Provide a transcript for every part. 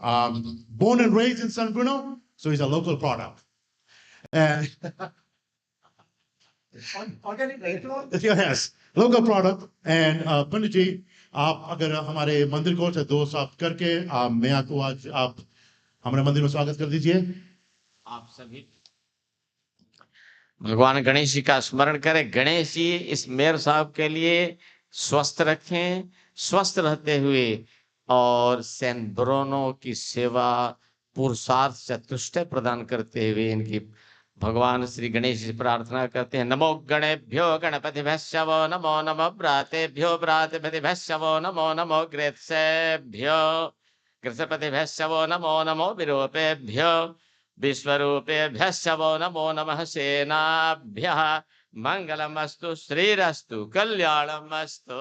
Born and raised in San Bruno, so he's a local product. And yes, local product. And Pandit ji, आप अगर हमारे मंदिर को दो साफ करके मैं को आज आप हमारे मंदिर में स्वागत कर दीजिए। आप सभी भगवान गणेश जी का स्मरण करें। गणेश जी इस मेयर साहब के लिए स्वस्थ रखें, स्वस्थ रहते हुए और सैन ब्रोनो की सेवा पुरुषार्थ चतुष्टय प्रदान करते हुए इनकी भगवान श्री गणेश जी प्रार्थना करते हैं। नमो गणेभ्यो गणपतिभ्यश्च वो नमो नमो भ्रातेभ्यो भ्रातेभ्यश्च वो नमो नमो ग्रेत्सेभ्यो ग्रसपतिभ्यश्च वो नमो नमो विरूपेभ्यो विश्वरूपेभ्यश्च वो नमो नमः सेनाभ्यः मंगलमस्तु श्रीरस्तु कल्याणमस्तु।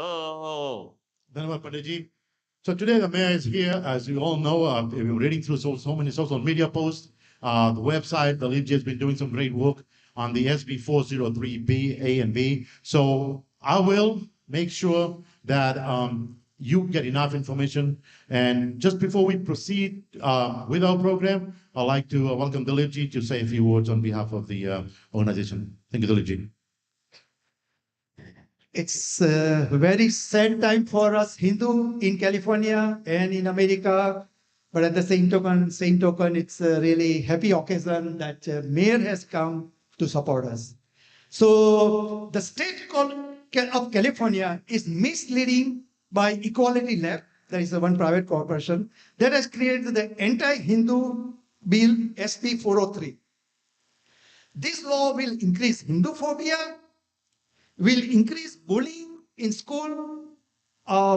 धन्यवाद Pandit ji. So today the mayor is here, as you all know. We've been reading through so many social media posts. The website, the Lead has been doing some great work on the SB 403B, A and B. So I will make sure that you get enough information. And just before we proceed with our program, I'd like to welcome Dilip ji to say a few words on behalf of the organization. Thank you, Dilip ji. It's a very sad time for us Hindu in California and in America. But at the same token, it's a really happy occasion that mayor has come to support us. So the state of California is misleading by Equality Lab. That is the one private corporation that has created the anti-Hindu bill SB 403. This law will increase Hindu phobia, will increase bullying in school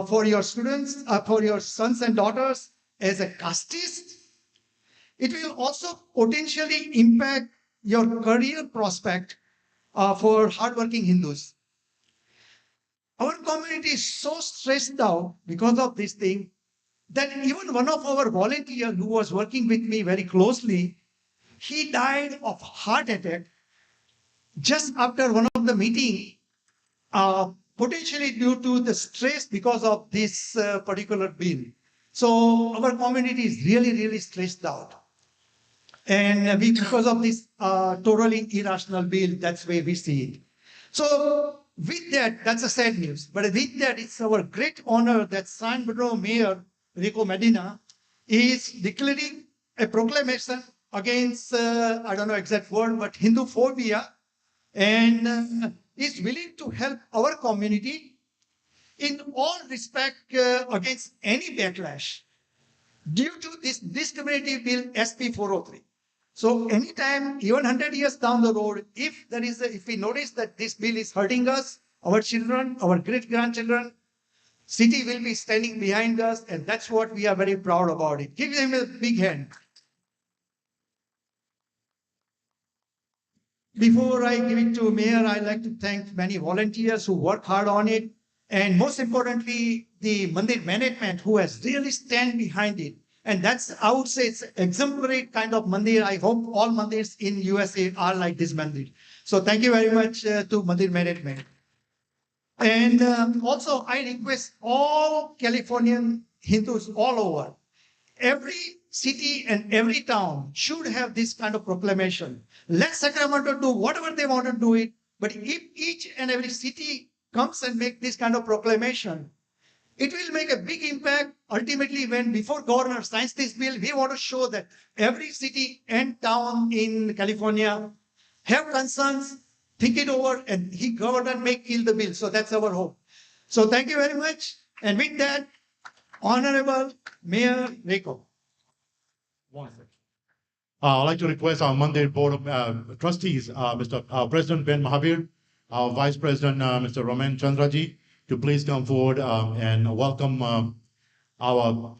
for your students, for your sons and daughters as a casteist. It will also potentially impact your career prospect for hardworking Hindus. Our community is so stressed out because of this thing that even one of our volunteers who was working with me very closely, he died of heart attack just after one of the meeting, potentially due to the stress because of this particular bill. So our community is really, really stressed out. And because of this totally irrational bill, that's the way we see it. So with that, that's a sad news. But with that, it's our great honor that San Bruno Mayor Rico Medina is declaring a proclamation against, I don't know exact word, but Hindu phobia, and is willing to help our community in all respect against any backlash due to this discriminative bill SB 403. So anytime, even 100 years down the road, if we notice that this bill is hurting us, our children, our great-grandchildren, city will be standing behind us, and that's what we are very proud about it. Give them a big hand. Before I give it to Mayor, I'd like to thank many volunteers who work hard on it, and most importantly, the Mandir management who has really stand behind it. And that's, I would say, it's exemplary kind of Mandir. I hope all Mandirs in USA are like this Mandir. So thank you very much to Mandir management. And also, I request all Californian Hindus all over, every city and every town should have this kind of proclamation. Let Sacramento do whatever they want to do it, but if each and every city comes and make this kind of proclamation, it will make a big impact. Ultimately, when before governor signs this bill, we want to show that every city and town in California have concerns, think it over, and governor may kill the bill. So that's our hope. So thank you very much. And with that, Honorable Mayor Rico. I'd like to request our Mandir Board of Trustees, Mr. President Ben Mahavir, our Vice President, Mr. Raman Chandraji, to please come forward and welcome our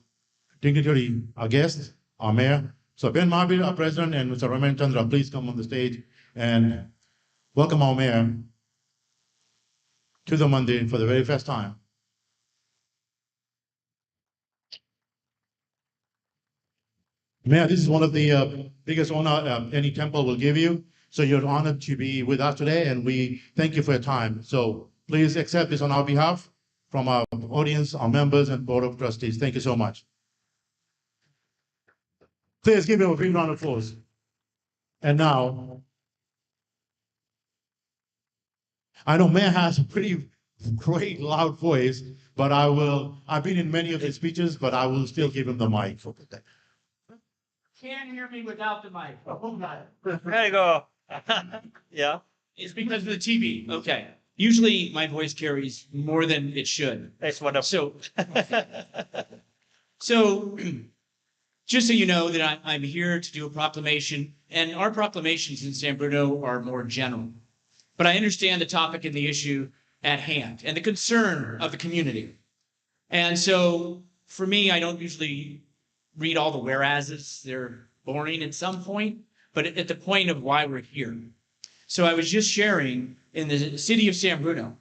dignitary, our guest, our mayor. So Ben Mahavir, our president, and Mr. Raman Chandra, please come on the stage and welcome our mayor to the Mandir for the very first time. Mayor, this is one of the biggest honor any temple will give you. So you're honored to be with us today, and we thank you for your time. So please accept this on our behalf from our audience, our members, and Board of Trustees. Thank you so much. Please give him a big round of applause. And now, I know Mayor has a pretty great loud voice, but I've been in many of his speeches, but I will still give him the mic. Can't hear me without the mic. There you go. Yeah, It's because of the TV. Okay. Usually my voice carries more than it should. that's wonderful. So just so you know that I'm here to do a proclamation, and our proclamations in San Bruno are more general. But I understand the topic and the issue at hand and the concern of the community. And so for me, I don't usually read all the whereases. They're boring at some point, but at the point of why we're here. So I was just sharing in the city of San Bruno,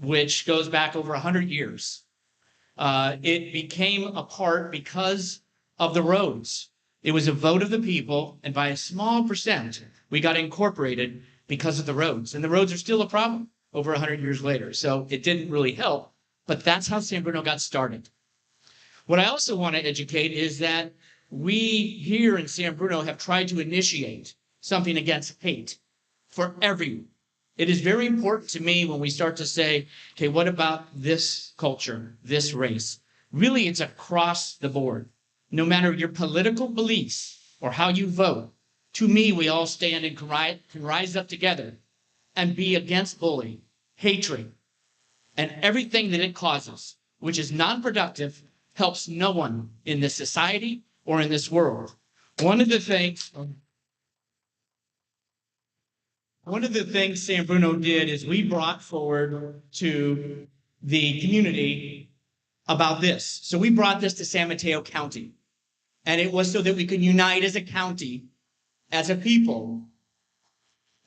which goes back over 100 years. It became a part because of the roads. It was a vote of the people, and by a small percent, we got incorporated because of the roads. And the roads are still a problem over 100 years later. So it didn't really help, but that's how San Bruno got started. What I also want to educate is that we here in San Bruno have tried to initiate something against hate for everyone. It is very important to me when we start to say, okay, what about this culture, this race? Really, it's across the board. No matter your political beliefs or how you vote, to me, we all stand and can rise up together and be against bullying, hatred, and everything that it causes, which is non-productive, helps no one in this society or in this world. One of the things San Bruno did is we brought forward to the community about this. So we brought this to San Mateo County. And it was so that we could unite as a county, as a people,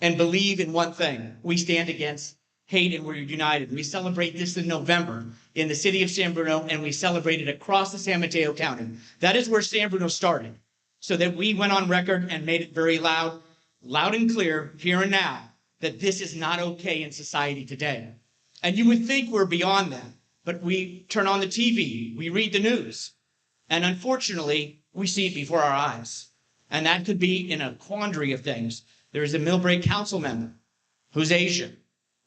and believe in one thing. We stand against hate and we're united. We celebrate this in November in the city of San Bruno, and we celebrate it across the San Mateo County. That is where San Bruno started. So that we went on record and made it very loud and clear here and now that this is not okay in society today. And you would think we're beyond that, but we turn on the TV, we read the news, and unfortunately, we see it before our eyes. And that could be in a quandary of things. There is a Millbrae council member who's Asian,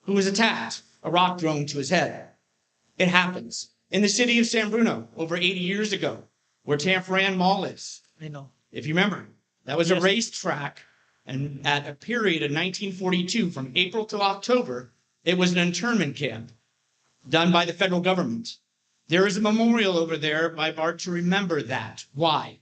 who was attacked, a rock thrown to his head. It happens. In the city of San Bruno, over 80 years ago, where Tanforan Mall is, I know. if you remember, that was a racetrack. And at a period of 1942, from April to October, it was an internment camp done by the federal government. There is a memorial over there by Bart to remember that. Why?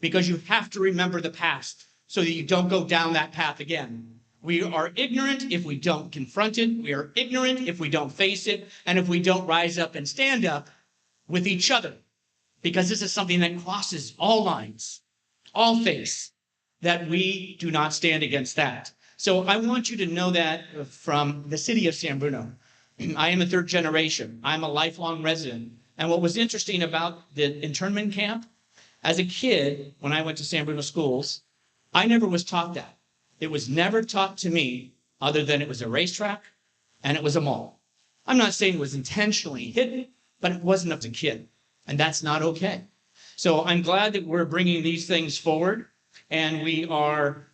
Because you have to remember the past so that you don't go down that path again. We are ignorant if we don't confront it. We are ignorant if we don't face it. And if we don't rise up and stand up with each other. Because this is something that crosses all lines, all faiths, that we do not stand against that. So I want you to know that from the city of San Bruno. I am a third generation. I'm a lifelong resident. And what was interesting about the internment camp, as a kid, when I went to San Bruno schools, I never was taught that. It was never taught to me other than it was a racetrack and it was a mall. I'm not saying it was intentionally hidden, but it wasn't as a kid. And that's not okay. So I'm glad that we're bringing these things forward and we are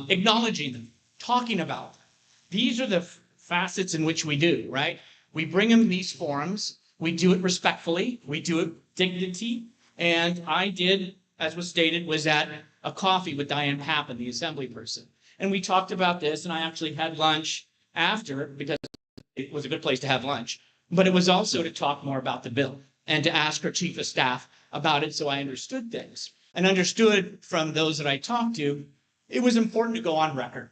acknowledging them, talking about them. These are the facets in which we do, right? We bring them in these forums. We do it respectfully. We do it with dignity. And I did, as was stated, was at a coffee with Diane Pappin, the assembly person. And we talked about this, and I actually had lunch after because it was a good place to have lunch. But it was also to talk more about the bill and to ask our chief of staff about it so I understood things. And understood from those that I talked to, it was important to go on record.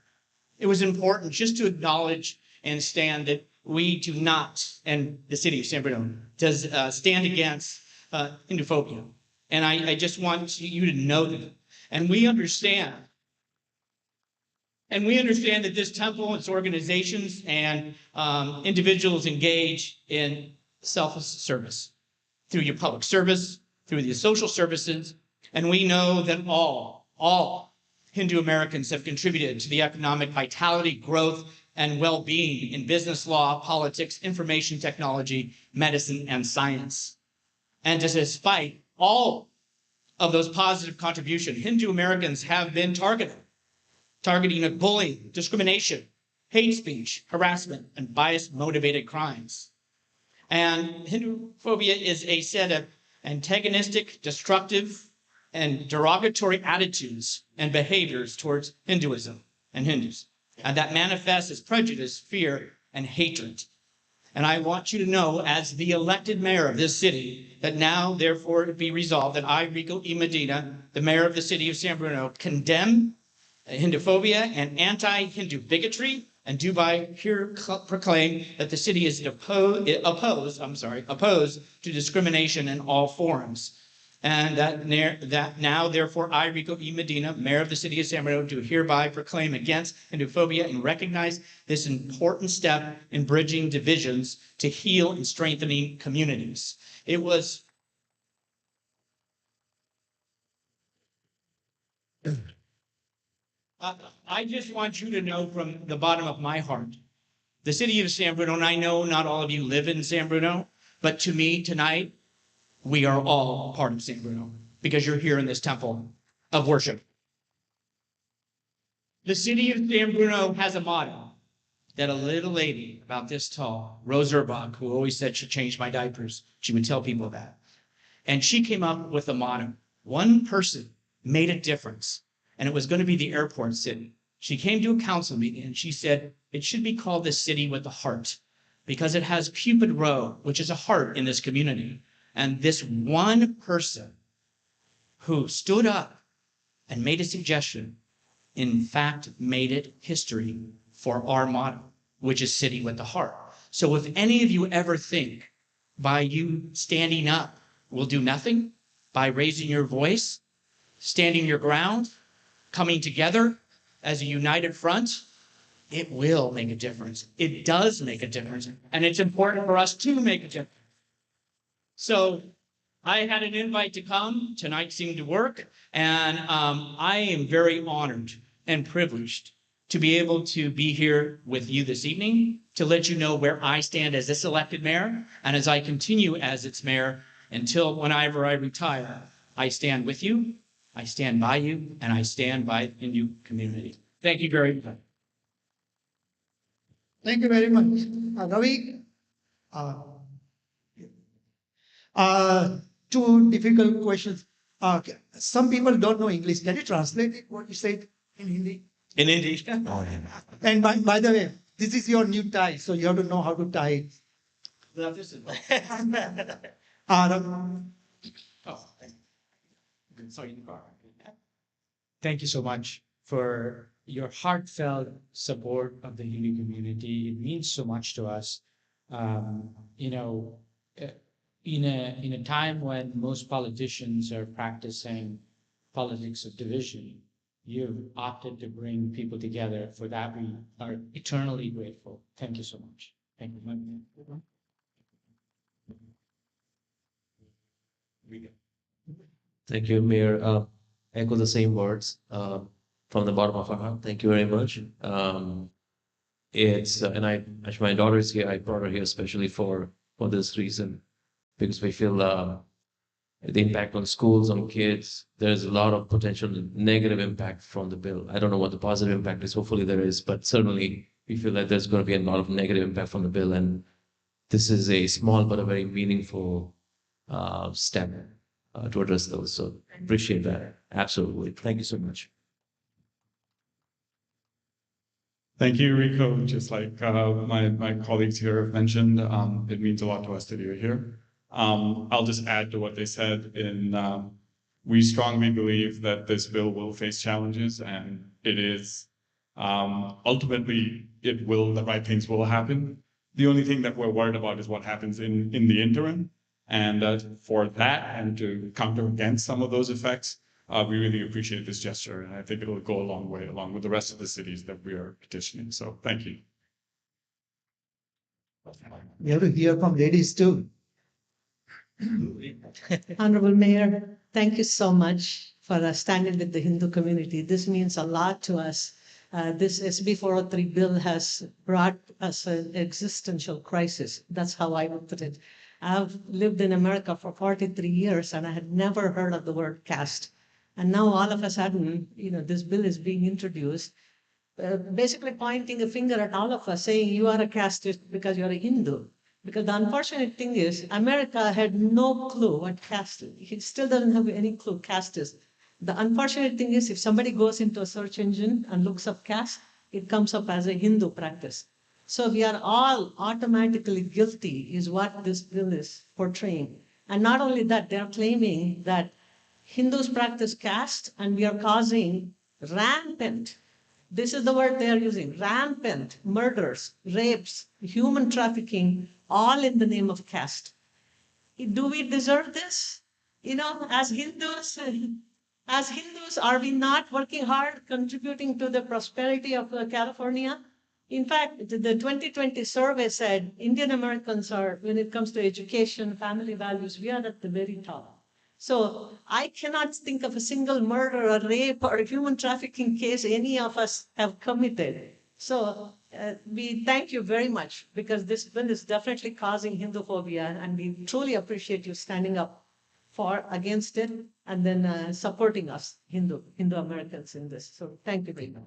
It was important just to acknowledge and stand that we do not, and the city of San Bruno does stand against Indophobia. And I just want you to know that. And we understand. And we understand that this temple, its organizations, and individuals engage in selfless service through your public service, through the social services. And we know that all Hindu Americans have contributed to the economic vitality, growth, and well-being in business law, politics, information technology, medicine, and science. And despite all of those positive contributions, Hindu Americans have been targeting of bullying, discrimination, hate speech, harassment, and bias-motivated crimes. And Hindu phobia is a set of antagonistic, destructive, and derogatory attitudes and behaviors towards Hinduism and Hindus, and that manifests as prejudice, fear, and hatred. And I want you to know, as the elected mayor of this city, that now, therefore, it be resolved that I, Rico E. Medina, the mayor of the city of San Bruno, condemn Hinduphobia and anti-Hindu bigotry, and do by here proclaim that the city is opposed to discrimination in all forms. And that now, therefore, I, Rico E. Medina, mayor of the city of San Bruno, do hereby proclaim against Hinduphobia and recognize this important step in bridging divisions to heal and strengthening communities. It was I just want you to know from the bottom of my heart, the city of San Bruno, and I know not all of you live in San Bruno, but to me tonight, we are all part of San Bruno because you're here in this temple of worship. The city of San Bruno has a motto that a little lady about this tall, Rose Urbach, who always said she'd change my diapers, she would tell people that. And she came up with a motto. One person made a difference, and it was going to be the airport city. She came to a council meeting and she said, it should be called the city with the heart because it has Cupid Row, which is a heart in this community. And this one person who stood up and made a suggestion, in fact, made it history for our motto, which is City with the Heart. So if any of you ever think by you standing up will do nothing, by raising your voice, standing your ground, coming together as a united front, it will make a difference. It does make a difference. And it's important for us to make a difference. So I had an invite to come. Tonight seemed to work. And I am very honored and privileged to be able to be here with you this evening to let you know where I stand as this elected mayor. And as I continue as its mayor until whenever I retire, I stand with you, I stand by you, and I stand by the Hindu community. Thank you very much. Thank you very much. Ravi, two difficult questions. Some people don't know English. Can you translate it, what you said in Hindi? In India. And by the way, this is your new tie, so you have to know how to tie it. Sorry, Thank you so much for your heartfelt support of the Hindu community. It means so much to us. You know, in a time when most politicians are practicing politics of division, you've opted to bring people together. For that, we are eternally grateful. Thank you so much. Thank you. Thank you, Mayor. Echo the same words from the bottom of our heart. Thank you very much. And actually, my daughter is here. I brought her here especially for this reason, because we feel the impact on schools, on kids. There's a lot of potential negative impact from the bill. I don't know what the positive impact is. Hopefully there is, but certainly we feel that there's going to be a lot of negative impact from the bill. And this is a small but a very meaningful step to address those. So appreciate that. Absolutely. Thank you so much. Thank you, Rico. Just like my colleagues here have mentioned, it means a lot to us that you're here. I'll just add to what they said. We strongly believe that this bill will face challenges, and it is ultimately the right things will happen. The only thing that we're worried about is what happens in the interim. And for that and to counter against some of those effects, we really appreciate this gesture. And I think it'll go a long way along with the rest of the cities that we are petitioning. So thank you. We have to hear from ladies too. Honorable Mayor, thank you so much for standing with the Hindu community. This means a lot to us. This SB 403 bill has brought us an existential crisis. That's how I would put it. I've lived in America for 43 years and I had never heard of the word caste. And now all of a sudden, this bill is being introduced, basically pointing a finger at all of us, saying you are a casteist because you're a Hindu. Because the unfortunate thing is, America had no clue what caste is. It still doesn't have any clue caste is. The unfortunate thing is, if somebody goes into a search engine and looks up caste, it comes up as a Hindu practice. So we are all automatically guilty, is what this bill is portraying. And not only that, they are claiming that Hindus practice caste and we are causing rampant, this is the word they are using, rampant murders, rapes, human trafficking, all in the name of caste. Do we deserve this? As Hindus, are we not working hard, contributing to the prosperity of California? In fact, the 2020 survey said Indian Americans are, when it comes to education, family values, we are at the very top. So I cannot think of a single murder or rape or human trafficking case any of us have committed. So we thank you very much, because this bill is definitely causing Hinduphobia, and we truly appreciate you standing up against it and then supporting us, Hindu Americans, in this. So thank you very much.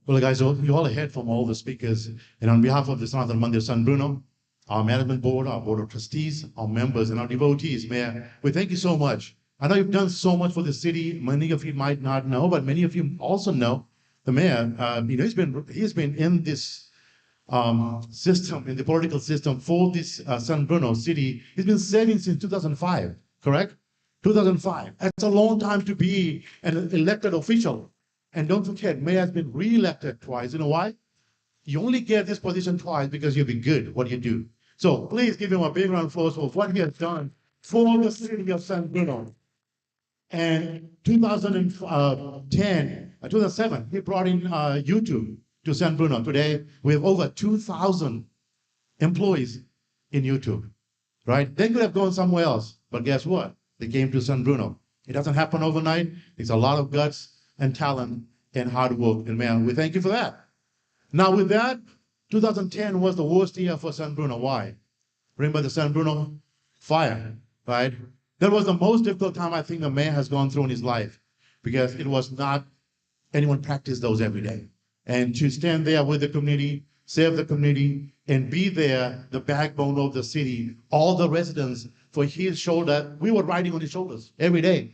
Well, guys, you all heard from all the speakers, and on behalf of the Sanatan Mandir San Bruno, our management board, our board of trustees, our members, and our devotees, Mayor, we thank you so much. I know you've done so much for the city. Many of you might not know, but many of you also know the mayor. He's been in this system, in the political system for this San Bruno city. He's been serving since 2005, correct? 2005. That's a long time to be an elected official. And don't forget, mayor has been re-elected twice. You know why? You only get this position twice because you've been good what you do. So please give him a big round of applause for what he has done for the city of San Bruno. And 2007, he brought in YouTube to San Bruno. Today, we have over 2,000 employees in YouTube, right? They could have gone somewhere else, but guess what? They came to San Bruno. It doesn't happen overnight. It's a lot of guts and talent and hard work. And man, we thank you for that. Now with that, 2010 was the worst year for San Bruno. Why? Remember the San Bruno fire, right? That was the most difficult time I think the mayor has gone through in his life, because it was not anyone practiced those every day. And to stand there with the community, serve the community, and be there, the backbone of the city, all the residents, for his shoulder, we were riding on his shoulders every day.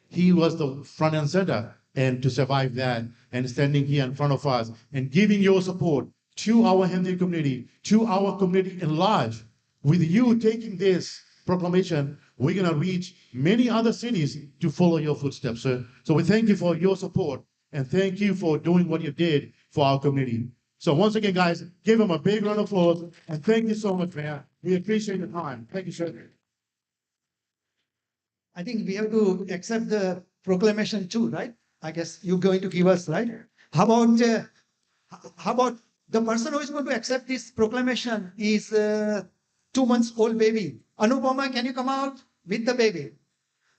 He was the front and center. And to survive that, and standing here in front of us and giving your support to our Hindu community, to our community in large, with you taking this proclamation, we're going to reach many other cities to follow your footsteps, sir. So we thank you for your support, and thank you for doing what you did for our community. So once again, guys, give him a big round of applause, and thank you so much, Mayor. We appreciate your time. Thank you, sir. I think we have to accept the proclamation too, right? I guess you're going to give us, right? How about the person who is going to accept this proclamation is 2 months old baby. Anupama, can you come out with the baby?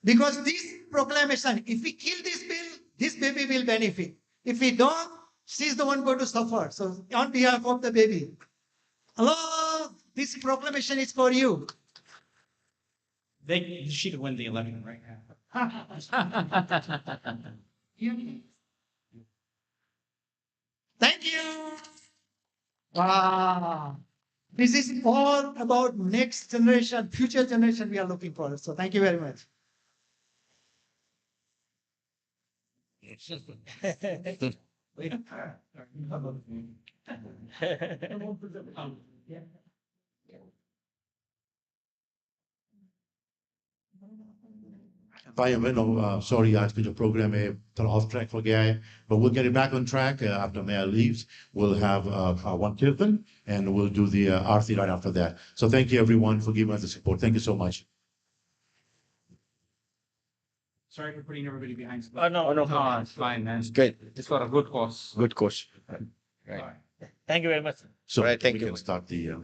Because this proclamation, if we kill this bill, this baby will benefit. If we don't, she's the one going to suffer. So on behalf of the baby, hello, this proclamation is for you. She could win the election right now. Thank you. Wow. This is all about next generation, future generation we are looking for. So thank you very much. भाई बहनों, sorry आज के जो program है थोड़ा off track हो गया है, but we'll get it back on track after Mayor leaves. We'll have one kirtan and we'll do the arti right after that. So thank you everyone for giving us the support. Thank you so much. Sorry for putting everybody behind. No, It's fine, man. Good. It's for a good cause. Good coach. Thank you very much. So Right, thank we you. can start the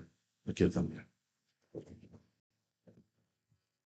kirtan.